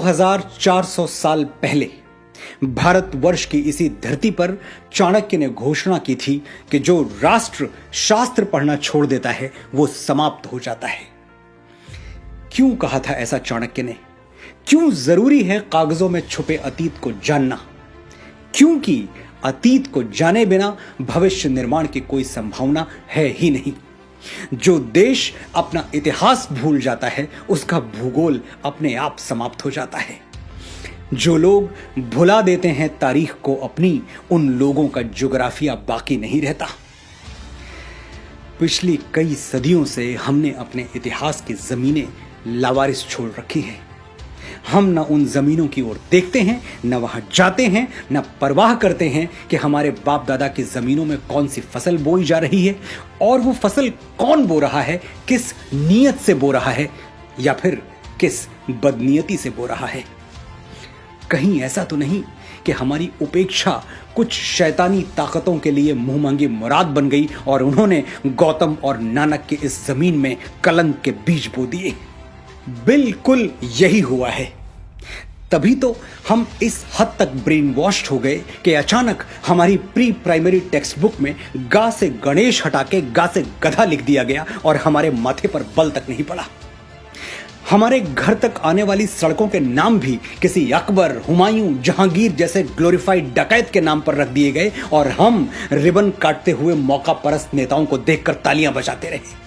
2400 साल पहले भारतवर्ष की इसी धरती पर चाणक्य ने घोषणा की थी कि जो राष्ट्र शास्त्र पढ़ना छोड़ देता है वो समाप्त हो जाता है। क्यों कहा था ऐसा चाणक्य ने? क्यों जरूरी है कागजों में छुपे अतीत को जानना? क्योंकि अतीत को जाने बिना भविष्य निर्माण की कोई संभावना है ही नहीं। जो देश अपना इतिहास भूल जाता है उसका भूगोल अपने आप समाप्त हो जाता है। जो लोग भुला देते हैं तारीख को अपनी, उन लोगों का ज्योग्राफिया बाकी नहीं रहता। पिछली कई सदियों से हमने अपने इतिहास की जमीनें लावारिस छोड़ रखी हैं। हम न उन जमीनों की ओर देखते हैं, न वहां जाते हैं, न परवाह करते हैं कि हमारे बाप दादा की जमीनों में कौन सी फसल बोई जा रही है और वो फसल कौन बो रहा है, किस नीयत से बो रहा है या फिर किस बदनीयती से बो रहा है। कहीं ऐसा तो नहीं कि हमारी उपेक्षा कुछ शैतानी ताकतों के लिए मुंह मांगी मुराद बन गई और उन्होंने गौतम और नानक के इस जमीन में कलंक के बीज बो दिए। बिल्कुल यही हुआ है। तभी तो हम इस हद तक ब्रेन वॉश्ड हो गए कि अचानक हमारी प्री प्राइमरी टेक्स्ट बुक में गा से गणेश हटा के गा से गधा लिख दिया गया और हमारे माथे पर बल तक नहीं पड़ा। हमारे घर तक आने वाली सड़कों के नाम भी किसी अकबर, हुमायूं, जहांगीर जैसे ग्लोरीफाइड डकैत के नाम पर रख दिए गए और हम रिबन काटते हुए मौका परस्त नेताओं को देखकर तालियां बजाते रहे।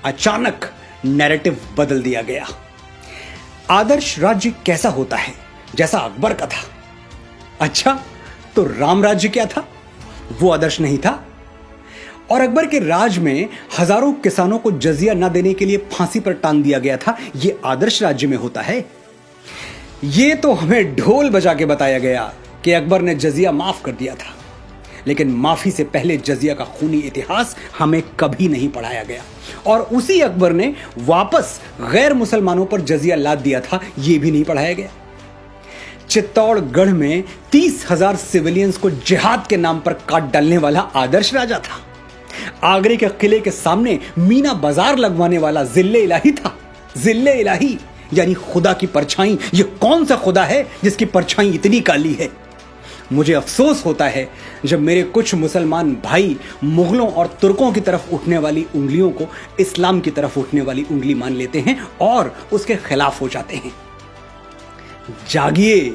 अचानक नैरेटिव बदल दिया गया। आदर्श राज्य कैसा होता है? जैसा अकबर का था। अच्छा, तो राम राज्य क्या था? वो आदर्श नहीं था। और अकबर के राज में हजारों किसानों को जजिया न देने के लिए फांसी पर टांग दिया गया था। ये आदर्श राज्य में होता है? ये तो हमें ढोल बजा के बताया गया कि अकबर ने जजिया माफ कर दिया था, लेकिन माफी से पहले जजिया का खूनी इतिहास हमें कभी नहीं पढ़ाया गया। और उसी अकबर ने वापस गैर मुसलमानों पर जजिया लाद दिया था, यह भी नहीं पढ़ाया गया। चित्तौड़गढ़ में 30,000 सिविलियंस को जिहाद के नाम पर काट डालने वाला आदर्श राजा था। आगरे के किले के सामने मीना बाजार लगवाने वाला जिल्ले इलाही था। जिल्ले इलाही यानी खुदा की परछाई। यह कौन सा खुदा है जिसकी परछाई इतनी काली है? मुझे अफसोस होता है जब मेरे कुछ मुसलमान भाई मुगलों और तुर्कों की तरफ उठने वाली उंगलियों को इस्लाम की तरफ उठने वाली उंगली मान लेते हैं और उसके खिलाफ हो जाते हैं। जागिए,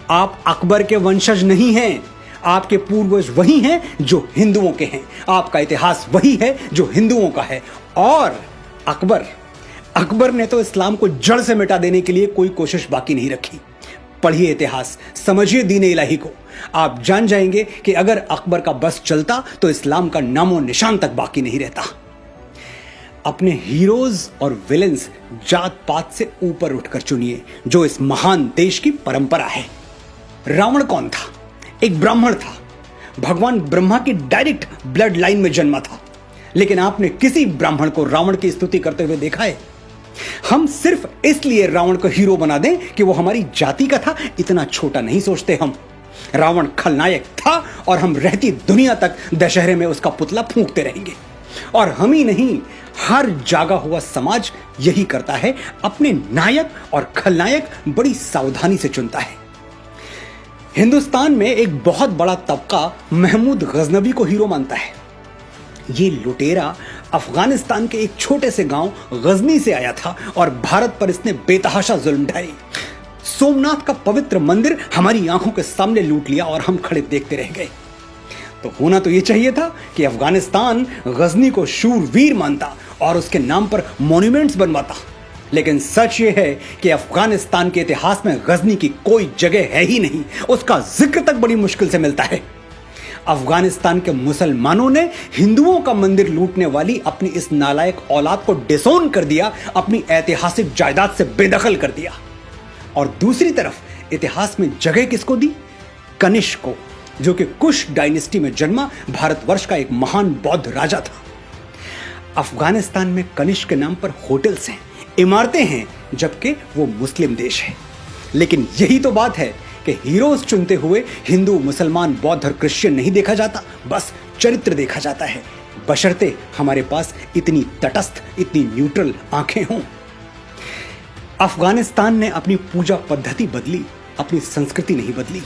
आप अकबर के वंशज नहीं हैं। आपके पूर्वज वही हैं जो हिंदुओं के हैं। आपका इतिहास वही है जो हिंदुओं का है। और अकबर ने तो इस्लाम को जड़ से मिटा देने के लिए कोई कोशिश बाकी नहीं रखी। पढ़िए इतिहास, समझिए दीन इलाही को। आप जान जाएंगे कि अगर अकबर का बस चलता तो इस्लाम का नामो निशान तक बाकी नहीं रहता। अपने हीरोज और विलेंस जात पात से ऊपर उठकर चुनिए, जो इस महान देश की परंपरा है। रावण कौन था? एक ब्राह्मण था। भगवान ब्रह्मा की डायरेक्ट ब्लड लाइन में जन्मा था। लेकिन आपने किसी ब्राह्मण को रावण की स्तुति करते हुए देखा है? हम सिर्फ इसलिए रावण को हीरो बना दें कि वो हमारी जाति का था, इतना छोटा नहीं सोचते हम। रावण खलनायक था और हम रहती दुनिया तक दशहरे में उसका पुतला फूंकते रहेंगे। और हम ही नहीं, हर जागा हुआ समाज यही करता है। अपने नायक और खलनायक बड़ी सावधानी से चुनता है। हिंदुस्तान में एक बहुत बड़ा तबका महमूद गजनवी को हीरो मानता है। ये लुटेरा अफगानिस्तान के एक छोटे से गांव गजनी से आया था और भारत पर इसने बेतहाशा जुल्म ढाए। सोमनाथ का पवित्र मंदिर हमारी आंखों के सामने लूट लिया और हम खड़े देखते रह गए। तो होना तो ये चाहिए था कि अफगानिस्तान गजनी को शूरवीर मानता और उसके नाम पर मॉन्यूमेंट्स बनवाता। लेकिन सच ये है कि अफगानिस्तान के इतिहास में गजनी की कोई जगह है ही नहीं। उसका जिक्र तक बड़ी मुश्किल से मिलता है। अफगानिस्तान के मुसलमानों ने हिंदुओं का मंदिर लूटने वाली अपनी इस नालायक औलाद को डिसोन कर दिया, अपनी ऐतिहासिक जायदाद से बेदखल कर दिया। और दूसरी तरफ इतिहास में जगह किसको दी? कनिष्क को, जो कि कुश डायनेस्टी में जन्मा भारतवर्ष का एक महान बौद्ध राजा था। अफगानिस्तान में कनिष्क के नाम पर होटल्स हैं, इमारतें हैं, जबकि वो मुस्लिम देश है। लेकिन यही तो बात है कि हीरोज चुनते हुए हिंदू, मुसलमान, बौद्ध और क्रिश्चियन नहीं देखा जाता, बस चरित्र देखा जाता है, बशर्ते हमारे पास इतनी तटस्थ, इतनी न्यूट्रल आंखें हों। अफगानिस्तान ने अपनी पूजा पद्धति बदली, अपनी संस्कृति नहीं बदली।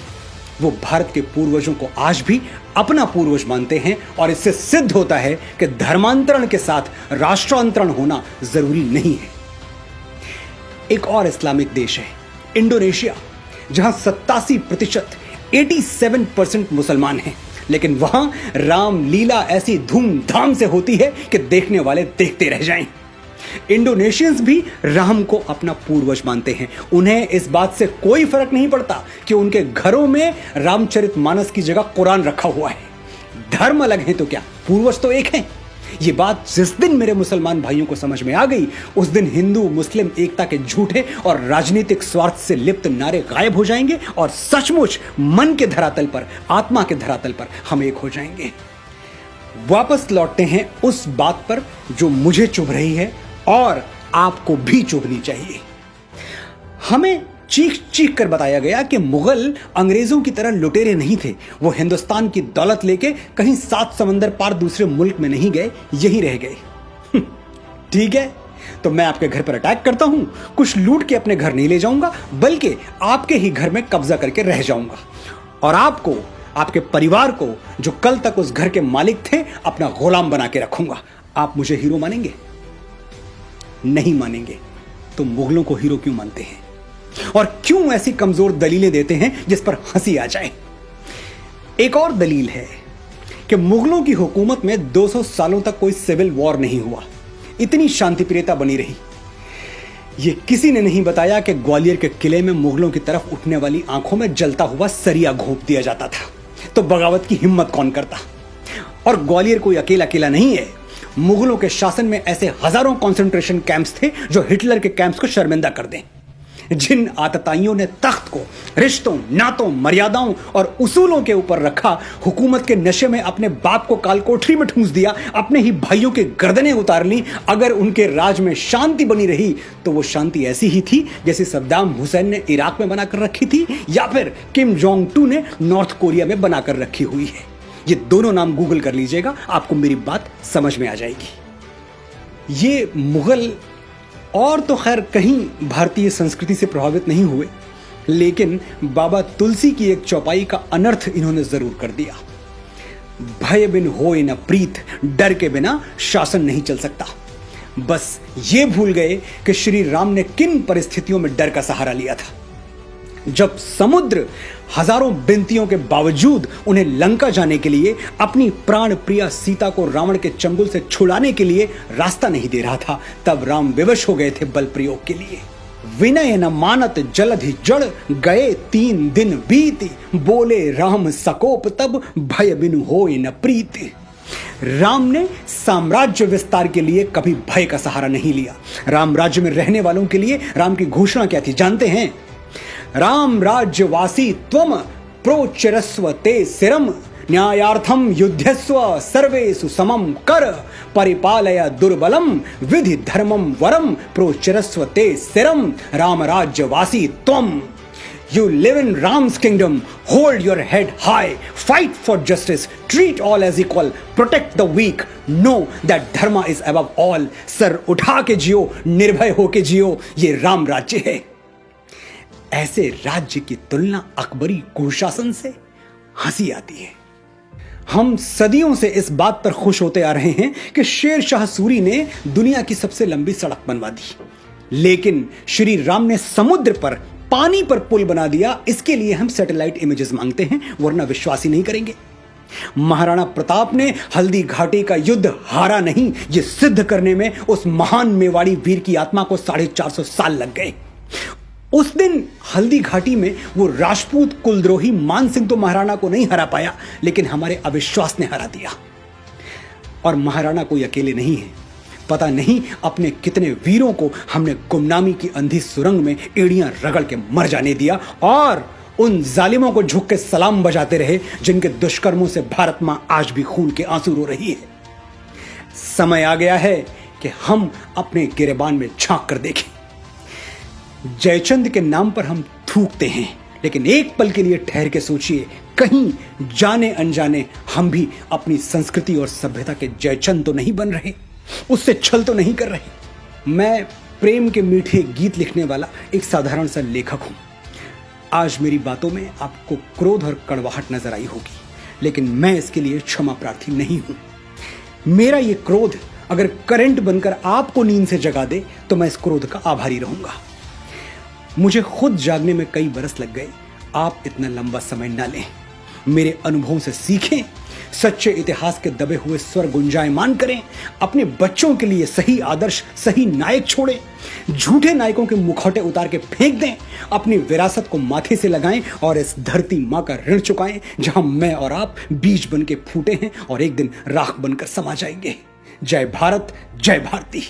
वो भारत के पूर्वजों को आज भी अपना पूर्वज मानते हैं और इससे सिद्ध होता है कि धर्मांतरण के साथ राष्ट्रांतरण होना जरूरी नहीं है। एक और इस्लामिक देश है इंडोनेशिया, जहां 87% 87% मुसलमान हैं, लेकिन वहां रामलीला ऐसी धूमधाम से होती है कि देखने वाले देखते रह जाएं। इंडोनेशियंस भी राम को अपना पूर्वज मानते हैं। उन्हें इस बात से कोई फर्क नहीं पड़ता कि उनके घरों में रामचरितमानस की जगह कुरान रखा हुआ है। धर्म अलग है तो क्या, पूर्वज तो एक हैं। ये बात जिस दिन मेरे मुसलमान भाइयों को समझ में आ गई, उस दिन हिंदू मुस्लिम एकता के झूठे और राजनीतिक स्वार्थ से लिप्त नारे गायब हो जाएंगे और सचमुच मन के धरातल पर, आत्मा के धरातल पर हम एक हो जाएंगे। वापस लौटते हैं उस बात पर जो मुझे चुभ रही है और आपको भी चुभनी चाहिए। हमें चीख चीख कर बताया गया कि मुगल अंग्रेजों की तरह लुटेरे नहीं थे। वो हिंदुस्तान की दौलत लेके कहीं 7 समंदर पार दूसरे मुल्क में नहीं गए, यहीं रह गए। ठीक है, तो मैं आपके घर पर अटैक करता हूं, कुछ लूट के अपने घर नहीं ले जाऊंगा, बल्कि आपके ही घर में कब्जा करके रह जाऊंगा और आपको, आपके परिवार को, जो कल तक उस घर के मालिक थे, अपना गुलाम बना के रखूंगा। आप मुझे हीरो मानेंगे? नहीं मानेंगे। तो मुगलों को हीरो क्यों मानते हैं और क्यों ऐसी कमजोर दलीलें देते हैं जिस पर हंसी आ जाए? एक और दलील है कि मुगलों की हुकूमत में 200 सालों तक कोई सिविल वॉर नहीं हुआ, इतनी शांतिप्रियता बनी रही। यह किसी ने नहीं बताया कि ग्वालियर के किले में मुगलों की तरफ उठने वाली आंखों में जलता हुआ सरिया घोंप दिया जाता था, तो बगावत की हिम्मत कौन करता? और ग्वालियर कोई अकेला किला नहीं है। मुगलों के शासन में ऐसे हजारों कंसंट्रेशन कैंप्स थे जो हिटलर के कैंप्स को शर्मिंदा कर दें। जिन आतताइयों ने तख्त को रिश्तों, नातों, मर्यादाओं और उसूलों के ऊपर रखा, हुकूमत के नशे में अपने बाप को कालकोठरी में ठूंस दिया, अपने ही भाइयों के गर्दनें उतार ली। अगर उनके राज में शांति बनी रही तो वो शांति ऐसी ही थी जैसे सद्दाम हुसैन ने इराक में बनाकर रखी थी या फिर किम जोंग टू ने नॉर्थ कोरिया में बनाकर रखी हुई है। ये दोनों नाम गूगल कर लीजिएगा, आपको मेरी बात समझ में आ जाएगी। ये मुगल और तो खैर कहीं भारतीय संस्कृति से प्रभावित नहीं हुए, लेकिन बाबा तुलसी की एक चौपाई का अनर्थ इन्होंने जरूर कर दिया। भय बिन होए न प्रीत, डर के बिना शासन नहीं चल सकता। बस ये भूल गए कि श्री राम ने किन परिस्थितियों में डर का सहारा लिया था। जब समुद्र हजारों विनतियों के बावजूद उन्हें लंका जाने के लिए, अपनी प्राण प्रिया सीता को रावण के चंगुल से छुड़ाने के लिए रास्ता नहीं दे रहा था, तब राम विवश हो गए थे बल प्रयोग के लिए। विनय न मानत जलधि जड़, गए 3 दिन बीती, बोले राम सकोप तब, भय बिनु होए न प्रीति। राम ने साम्राज्य विस्तार के लिए कभी भय का सहारा नहीं लिया। राम राज्य में रहने वालों के लिए राम की घोषणा क्या थी जानते हैं? राम राज्यवासी त्वम प्रोच्चरस्व ते सिरम, न्यायार्थम युद्धस्व सर्वेषु समम कर, परिपालय दुर्बलम विधि धर्मम वरम, प्रोच्चरस्व ते सिरम, राम राज्यवासी त्वम। You live in Ram's kingdom, hold your head high, fight for justice, treat all as equal, protect the weak, know that dharma is above all। Sir उठा के जियो, निर्भय होके जियो, ये राम राज्य है। ऐसे राज्य की तुलना अकबरी कुशासन से हंसी आती है। हम सदियों से इस बात पर खुश होते आ रहे हैं कि शेर शाह सूरी ने दुनिया की सबसे लंबी सड़क बनवा दी, लेकिन श्री राम ने समुद्र पर, पानी पर पुल बना दिया। इसके लिए हम सैटेलाइट इमेजेस मांगते हैं, वरना विश्वास ही नहीं करेंगे। महाराणा प्रताप ने हल्दी घाटी का युद्ध हारा नहीं, ये सिद्ध करने में उस महान मेवाड़ी वीर की आत्मा को 450 साल लग गए। उस दिन हल्दी घाटी में वो राजपूत कुलद्रोही मान सिंह तो महाराणा को नहीं हरा पाया, लेकिन हमारे अविश्वास ने हरा दिया। और महाराणा कोई अकेले नहीं है। पता नहीं अपने कितने वीरों को हमने गुमनामी की अंधी सुरंग में एड़ियां रगड़ के मर जाने दिया और उन जालिमों को झुक के सलाम बजाते रहे जिनके दुष्कर्मों से भारत मां आज भी खून के आंसू रो रही है। समय आ गया है कि हम अपने गिरेबान में झांक कर देखें। जयचंद के नाम पर हम थूकते हैं, लेकिन एक पल के लिए ठहर के सोचिए, कहीं जाने अनजाने हम भी अपनी संस्कृति और सभ्यता के जयचंद तो नहीं बन रहे, उससे छल तो नहीं कर रहे। मैं प्रेम के मीठे गीत लिखने वाला एक साधारण सा लेखक हूं। आज मेरी बातों में आपको क्रोध और कड़वाहट नजर आई होगी, लेकिन मैं इसके लिए क्षमा प्रार्थी नहीं हूं। मेरा ये क्रोध अगर करंट बनकर आपको नींद से जगा दे तो मैं इस क्रोध का आभारी रहूंगा। मुझे खुद जागने में कई बरस लग गए, आप इतना लंबा समय ना लें। मेरे अनुभवों से सीखें, सच्चे इतिहास के दबे हुए स्वर गुंजायमान करें, अपने बच्चों के लिए सही आदर्श, सही नायक छोड़ें, झूठे नायकों के मुखौटे उतार के फेंक दें, अपनी विरासत को माथे से लगाएं और इस धरती मां का ऋण चुकाएं जहां मैं और आप बीज बन के फूटे हैं और एक दिन राख बनकर समा जाएंगे। जय भारत, जय भारती।